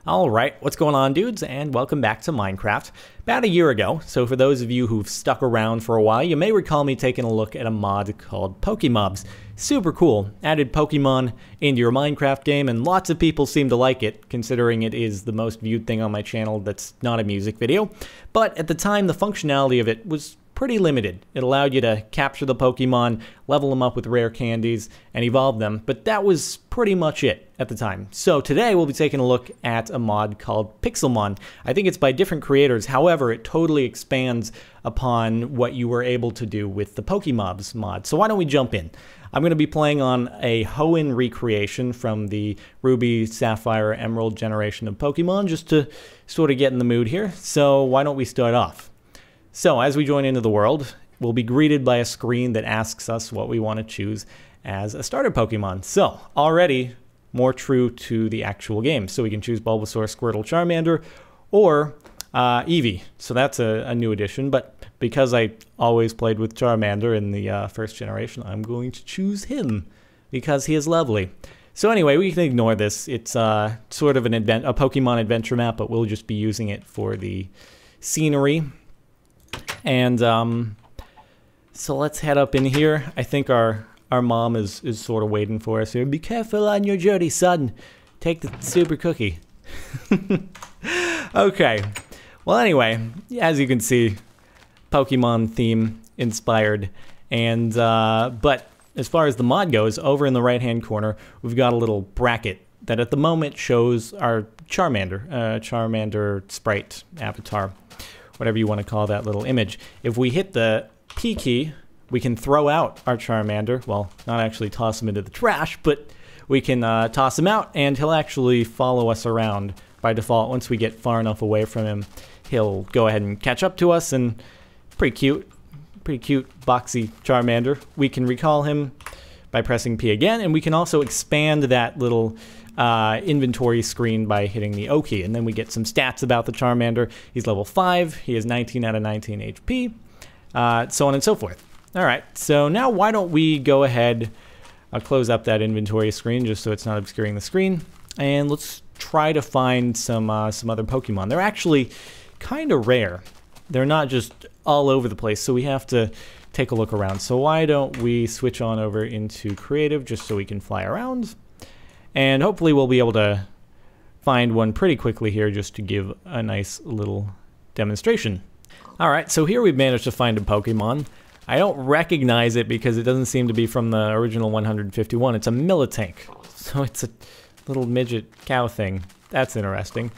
Alright, what's going on, dudes, and welcome back to Minecraft. About a year ago, so for those of you who've stuck around for a while, you may recall me taking a look at a mod called Pokémobs. Super cool. Added Pokemon into your Minecraft game, and lots of people seem to like it, considering it is the most viewed thing on my channel that's not a music video. But at the time, the functionality of it was pretty limited. It allowed you to capture the Pokemon, level them up with rare candies, and evolve them, but that was pretty much it at the time. So today we'll be taking a look at a mod called Pixelmon. I think it's by different creators, however, it totally expands upon what you were able to do with the Pokemobs mod. So why don't we jump in? I'm going to be playing on a Hoenn recreation from the Ruby, Sapphire, Emerald generation of Pokemon, just to sort of get in the mood here. So why don't we start off? So as we join into the world, we'll be greeted by a screen that asks us what we want to choose as a starter Pokemon. So already more true to the actual game. So we can choose Bulbasaur, Squirtle, Charmander, or Eevee. So that's a new addition, but because I always played with Charmander in the first generation, I'm going to choose him because he is lovely. So anyway, we can ignore this. It's sort of a Pokemon adventure map, but we'll just be using it for the scenery. And so let's head up in here. I think our mom is sort of waiting for us here. Be careful on your journey, son. Take the super cookie. Okay. Well, anyway, as you can see, Pokemon theme inspired. And but as far as the mod goes, over in the right-hand corner, we've got a little bracket that at the moment shows our Charmander sprite avatar, whatever you want to call that little image. If we hit the P key, we can throw out our Charmander. Well, not actually toss him into the trash, but we can toss him out, and he'll actually follow us around by default. Once we get far enough away from him, he'll go ahead and catch up to us, and pretty cute boxy Charmander. We can recall him by pressing P again, and we can also expand that little inventory screen by hitting the O key, and then we get some stats about the Charmander. He's level 5, he has 19 out of 19 HP, so on and so forth. Alright, so now why don't we go ahead, I'll close up that inventory screen just so it's not obscuring the screen, and let's try to find some other Pokemon. They're actually kind of rare. They're not just all over the place, so we have to take a look around. So why don't we switch on over into Creative just so we can fly around? And hopefully we'll be able to find one pretty quickly here just to give a nice little demonstration. Alright, so here we've managed to find a Pokemon. I don't recognize it because it doesn't seem to be from the original 151. It's a Militank. So it's a little midget cow thing. That's interesting.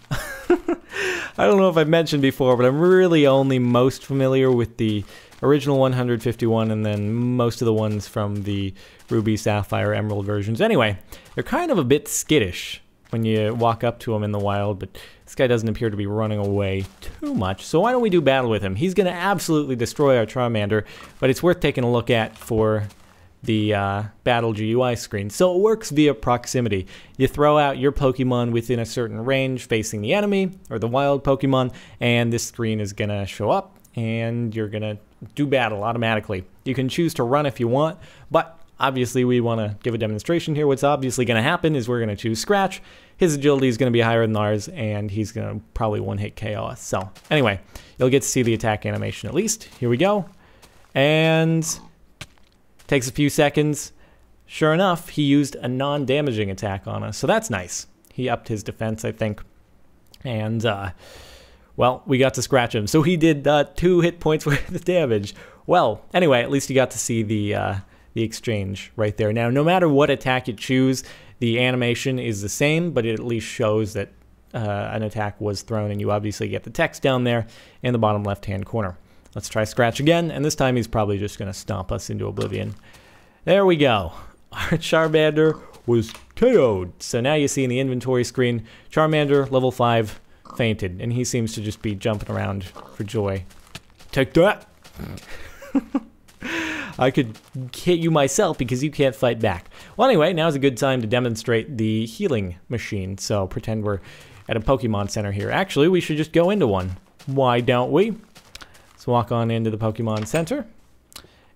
I don't know if I've mentioned before, but I'm really only most familiar with the original 151 and then most of the ones from the Ruby, Sapphire, Emerald versions. Anyway, they're kind of a bit skittish when you walk up to them in the wild, but this guy doesn't appear to be running away too much. So why don't we do battle with him? He's going to absolutely destroy our Charmander, but it's worth taking a look at for the battle GUI screen. So it works via proximity. You throw out your Pokemon within a certain range facing the enemy or the wild Pokemon, and this screen is going to show up, and you're going to do battle automatically. You can choose to run if you want, but obviously we want to give a demonstration here. What's obviously going to happen is we're going to choose Scratch. His agility is going to be higher than ours, and he's going to probably one-hit KO us. So anyway, you'll get to see the attack animation at least. Here we go. And takes a few seconds. Sure enough, he used a non-damaging attack on us, so that's nice. He upped his defense, I think. And well, we got to scratch him. So he did 2 hit points worth of damage. Well, anyway, at least you got to see the exchange right there. Now, no matter what attack you choose, the animation is the same, but it at least shows that an attack was thrown, and you obviously get the text down there in the bottom left-hand corner. Let's try Scratch again, and this time he's probably just going to stomp us into oblivion. There we go. Our Charmander was KO'd. So now you see in the inventory screen, Charmander, level 5, fainted, and he seems to just be jumping around for joy. Take that! I could hit you myself because you can't fight back. Well, anyway, now's a good time to demonstrate the healing machine. So pretend we're at a Pokemon Center here. Actually, we should just go into one. Why don't we? Let's walk on into the Pokemon Center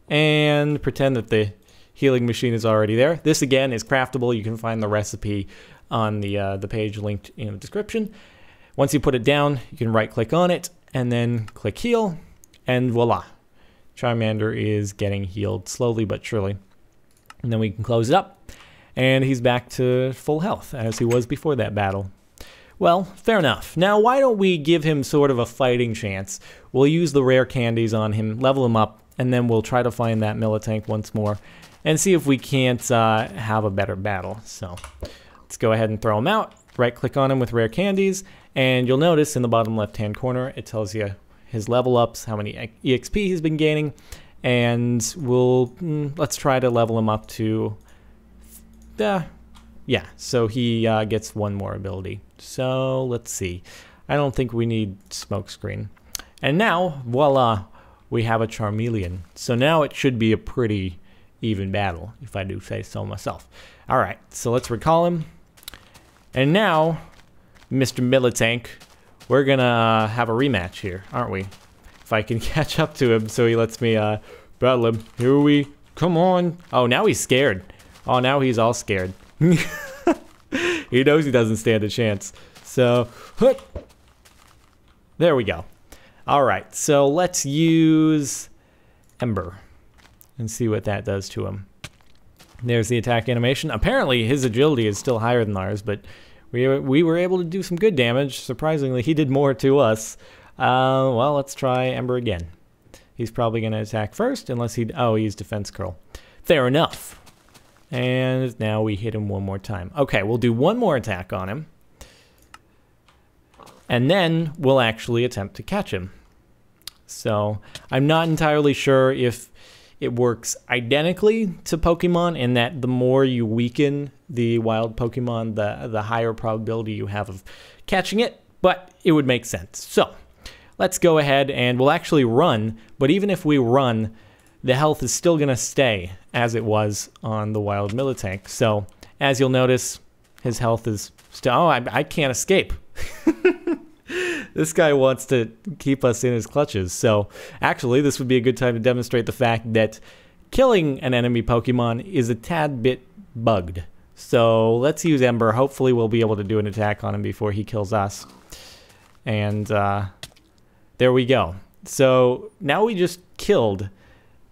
and pretend that the healing machine is already there. This, again, is craftable. You can find the recipe on the page linked in the description. Once you put it down, you can right-click on it, and then click Heal, and voila. Charmander is getting healed slowly but surely. And then we can close it up, and he's back to full health, as he was before that battle. Well, fair enough. Now, why don't we give him sort of a fighting chance? We'll use the rare candies on him, level him up, and then we'll try to find that Militank once more, and see if we can't have a better battle. So, let's go ahead and throw him out. Right-click on him with rare candies, and you'll notice in the bottom left-hand corner, it tells you his level ups, how many EXP he's been gaining, and let's try to level him up to, yeah, so he gets one more ability. So let's see. I don't think we need Smokescreen. And now, voila, we have a Charmeleon. So now it should be a pretty even battle, if I do say so myself. All right, so let's recall him. And now, Mr. Militank, we're gonna have a rematch here, aren't we? If I can catch up to him so he lets me battle him. Here we come on. Oh, now he's scared. Oh, now he's all scared. He knows he doesn't stand a chance. So, there we go. All right, so let's use Ember and see what that does to him. There's the attack animation. Apparently, his agility is still higher than ours, but we were able to do some good damage. Surprisingly, he did more to us. Well, let's try Ember again. He's probably going to attack first, unless he's Defense Curl. Fair enough. And now we hit him one more time. Okay, we'll do one more attack on him. And then we'll actually attempt to catch him. So, I'm not entirely sure if it works identically to Pokemon in that the more you weaken the wild Pokemon, the higher probability you have of catching it, but it would make sense. So, let's go ahead and we'll actually run, but even if we run, the health is still going to stay as it was on the wild Militank. So, as you'll notice, his health is still... Oh, I can't escape. This guy wants to keep us in his clutches. So, actually, this would be a good time to demonstrate the fact that killing an enemy Pokemon is a tad bit bugged. So, let's use Ember. Hopefully, we'll be able to do an attack on him before he kills us. And, there we go. So, now we just killed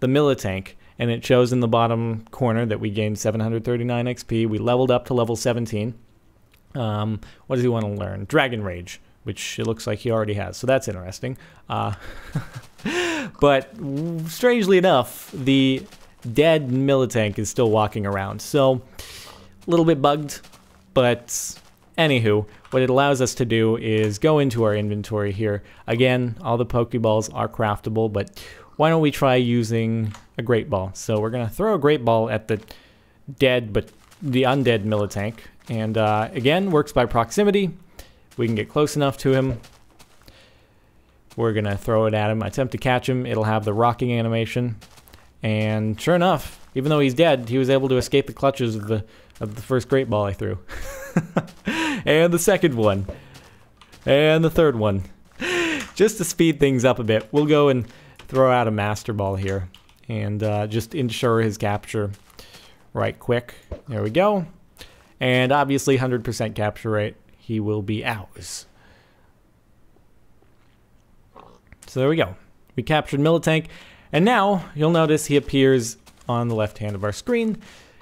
the Militank, and it shows in the bottom corner that we gained 739 XP. We leveled up to level 17. What does he want to learn? Dragon Rage, which it looks like he already has, so that's interesting. But strangely enough, the dead Militank is still walking around, so a little bit bugged, but anywho, what it allows us to do is go into our inventory here. Again, all the Pokeballs are craftable, but why don't we try using a Great Ball? So we're going to throw a Great Ball at the dead, but the undead Militank. And again, works by proximity. We can get close enough to him. We're going to throw it at him, attempt to catch him. It'll have the rocking animation. And sure enough, even though he's dead, he was able to escape the clutches of the first Great Ball I threw. And the second one. And the third one. Just to speed things up a bit, we'll go and throw out a Master Ball here. And just ensure his capture right quick. There we go. And obviously 100% capture rate. He will be ours. So there we go. We captured Militank. And now, you'll notice he appears on the left hand of our screen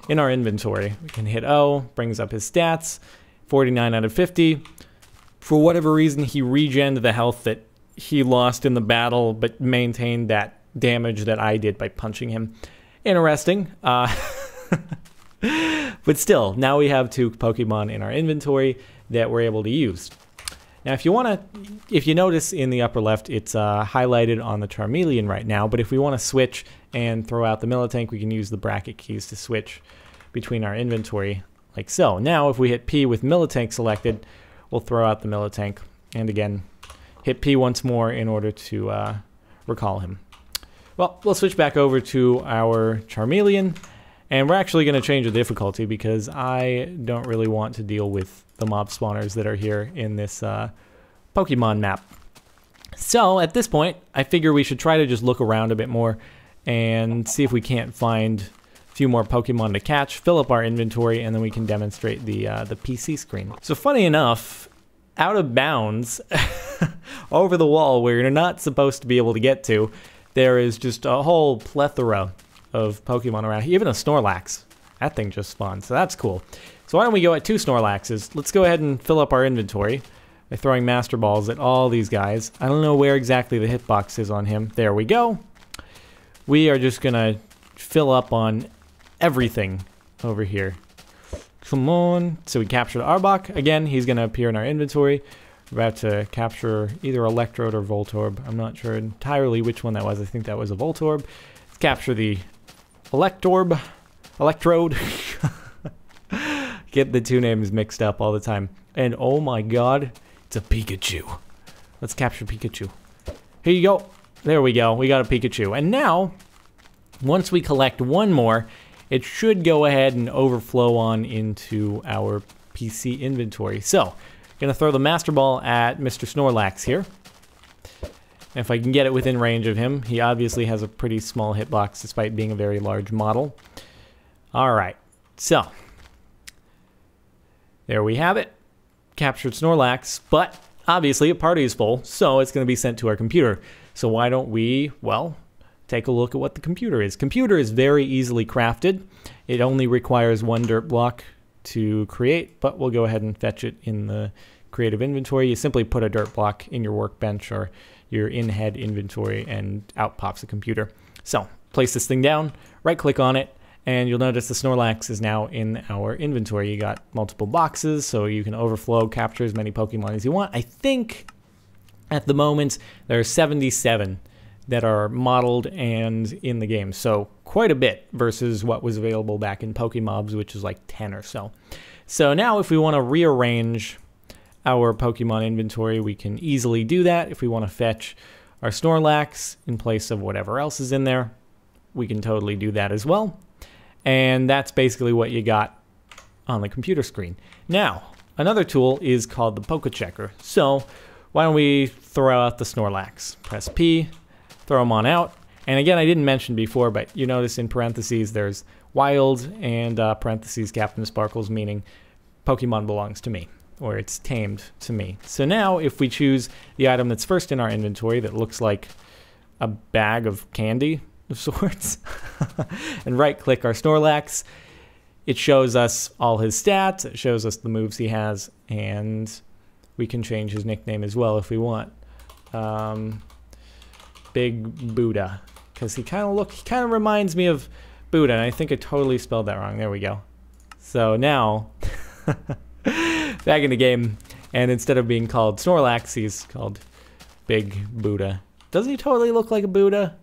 in our inventory. We can hit O, brings up his stats, 49 out of 50. For whatever reason, he regened the health that he lost in the battle, but maintained that damage that I did by punching him. Interesting. But still, now we have two Pokemon in our inventory that we're able to use. Now, if you notice in the upper left, it's highlighted on the Charmeleon right now, but if we want to switch and throw out the Militank, we can use the bracket keys to switch between our inventory, like so. Now, if we hit P with Militank selected, we'll throw out the Militank, and again, hit P once more in order to recall him. Well, we'll switch back over to our Charmeleon, and we're actually going to change the difficulty because I don't really want to deal with the mob spawners that are here in this Pokemon map. So at this point, I figure we should try to just look around a bit more and see if we can't find few more Pokemon to catch, fill up our inventory, and then we can demonstrate the PC screen. So funny enough, out of bounds, over the wall where you're not supposed to be able to get to, there is just a whole plethora of Pokemon around here. Even a Snorlax. That thing just spawned, so that's cool. So why don't we go at 2 Snorlaxes? Let's go ahead and fill up our inventory by throwing Master Balls at all these guys. I don't know where exactly the hitbox is on him. There we go. We are just gonna fill up on everything over here. Come on. So we captured Arbok. Again, he's gonna appear in our inventory. We're about to capture either Electrode or Voltorb. I'm not sure entirely which one that was. I think that was a Voltorb. Let's capture the Electrode. Get the 2 names mixed up all the time. And oh my god, it's a Pikachu. Let's capture Pikachu. Here you go. There we go. We got a Pikachu. And now, once we collect 1 more, it should go ahead and overflow on into our PC inventory. So, gonna throw the Master Ball at Mr. Snorlax here. If I can get it within range of him, he obviously has a pretty small hitbox despite being a very large model. Alright, so there we have it. Captured Snorlax, but obviously a party is full, so it's going to be sent to our computer. So why don't we, well, take a look at what the computer is. Computer is very easily crafted. It only requires 1 dirt block to create, but we'll go ahead and fetch it in the creative inventory. You simply put a dirt block in your workbench or your in-head inventory and out pops a computer. So place this thing down, right click on it, and you'll notice the Snorlax is now in our inventory. You got multiple boxes, so you can overflow, capture as many Pokemon as you want. I think at the moment there are 77 that are modeled and in the game. So quite a bit versus what was available back in Pokemobs, which is like 10 or so. So now if we want to rearrange our Pokemon inventory, we can easily do that. If we want to fetch our Snorlax in place of whatever else is in there, we can totally do that as well. And that's basically what you got on the computer screen. Now, another tool is called the Poke Checker. So why don't we throw out the Snorlax? Press P, throw him on out. And again, I didn't mention before, but you notice in parentheses there's wild and parentheses CaptainSparklez, meaning Pokemon belongs to me, or it's tamed to me. So now if we choose the item that's first in our inventory that looks like a bag of candy of sorts and right click our Snorlax, it shows us all his stats, it shows us the moves he has, and we can change his nickname as well if we want. Big Buddha, because he kind of reminds me of Buddha, and I think I totally spelled that wrong. There we go. So now back in the game, and instead of being called Snorlax, he's called Big Buddha. Doesn't he totally look like a Buddha?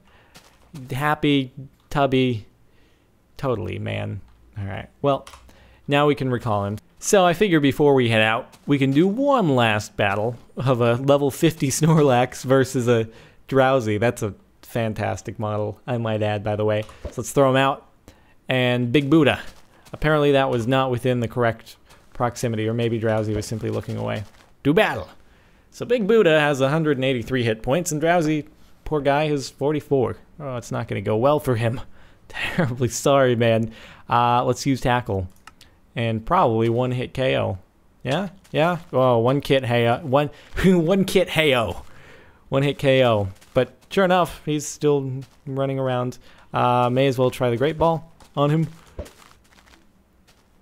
Happy, tubby, totally, man. Alright, well, now we can recall him. So I figure before we head out, we can do one last battle of a level 50 Snorlax versus a Drowsy. That's a fantastic model, I might add, by the way. So let's throw him out. And Big Buddha. Apparently that was not within the correct proximity, or maybe Drowsy was simply looking away. Do battle! So Big Buddha has 183 hit points, and Drowsy, poor guy, has 44. Oh, it's not going to go well for him. Terribly sorry, man. Let's use Tackle. And probably 1-hit KO. Yeah? Yeah? Oh, 1-hit KO. 1-hit KO. 1-hit KO. But sure enough, he's still running around. May as well try the Great Ball on him.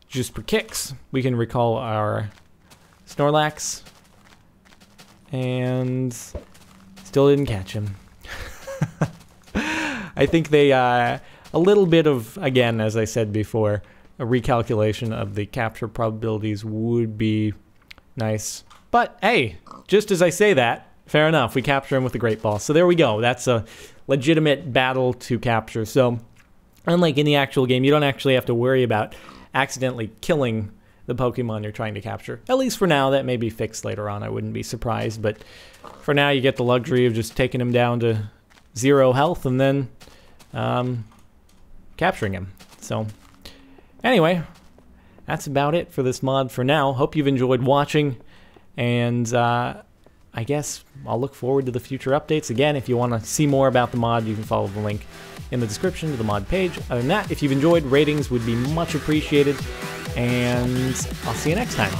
Just for kicks, we can recall our Snorlax. And still didn't catch him. I think they, a little bit of, again, as I said before, a recalculation of the capture probabilities would be nice. But hey, just as I say that, fair enough, we capture him with the Great Ball. So there we go. That's a legitimate battle to capture. So unlike in the actual game, you don't actually have to worry about accidentally killing the Pokemon you're trying to capture. At least for now. That may be fixed later on. I wouldn't be surprised. But for now, you get the luxury of just taking him down to 0 health and then capturing him. So anyway, that's about it for this mod for now. Hope you've enjoyed watching, and I I guess I'll look forward to the future updates. Again, if you want to see more about the mod, you can follow the link in the description to the mod page. Other than that, if you've enjoyed, ratings would be much appreciated, and I'll see you next time.